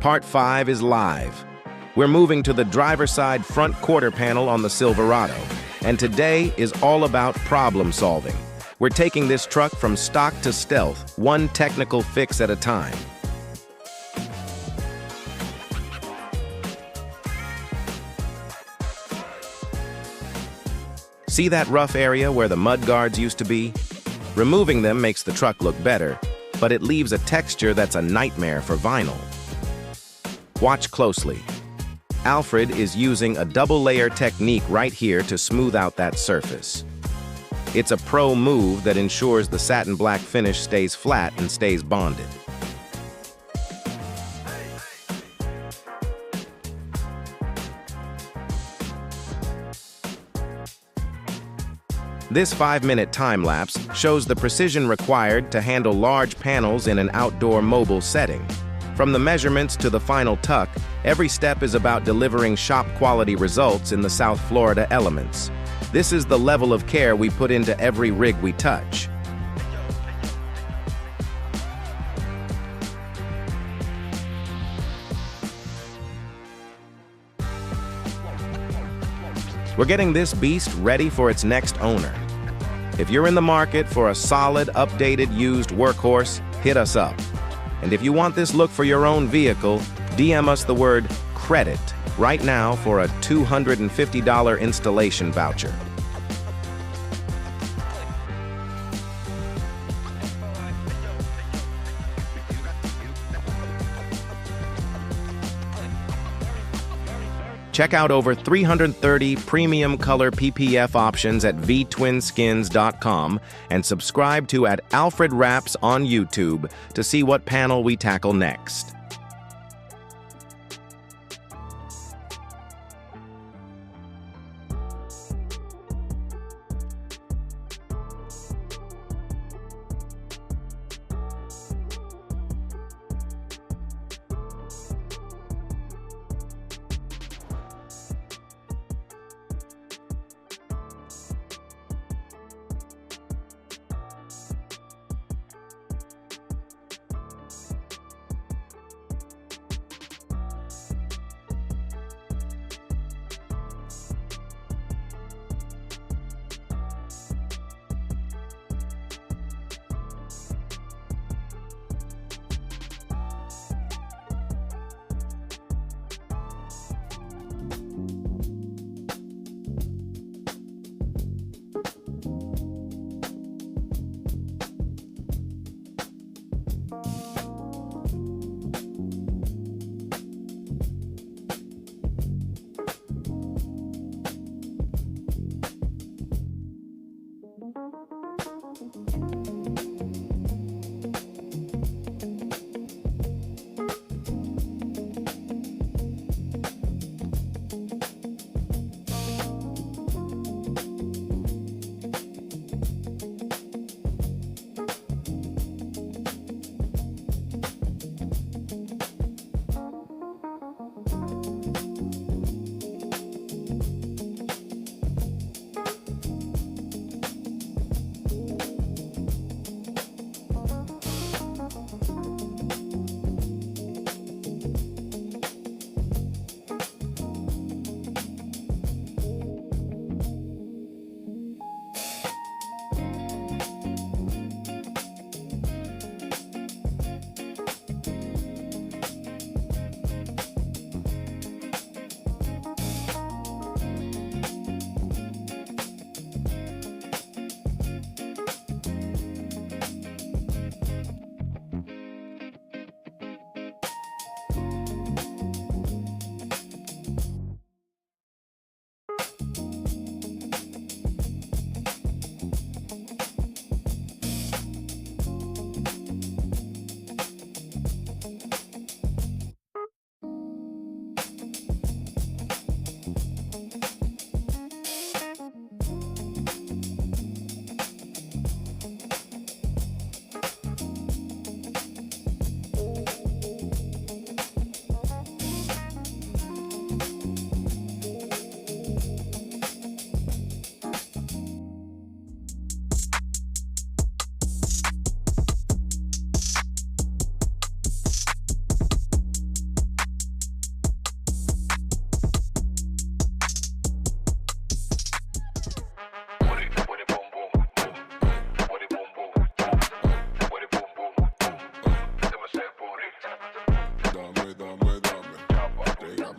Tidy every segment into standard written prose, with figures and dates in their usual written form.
Part 5 is live. We're moving to the driver's side front quarter panel on the Silverado, and today is all about problem solving. We're taking this truck from stock to stealth, one technical fix at a time. See that rough area where the mud guards used to be? Removing them makes the truck look better, but it leaves a texture that's a nightmare for vinyl. Watch closely. Alfred is using a double-layer technique right here to smooth out that surface. It's a pro move that ensures the satin black finish stays flat and stays bonded. This 5-minute time-lapse shows the precision required to handle large panels in an outdoor mobile setting. From the measurements to the final tuck, every step is about delivering shop-quality results in the South Florida elements. This is the level of care we put into every rig we touch. We're getting this beast ready for its next owner. If you're in the market for a solid, updated, used workhorse, hit us up. And if you want this look for your own vehicle, DM us the word CREDIT right now for a $250 installation voucher. Check out over 330 premium color PPF options at vtwinskins.com and subscribe to @Alfred Wraps on YouTube to see what panel we tackle next.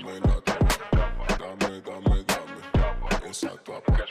dame la toma, dame, esa tu apa.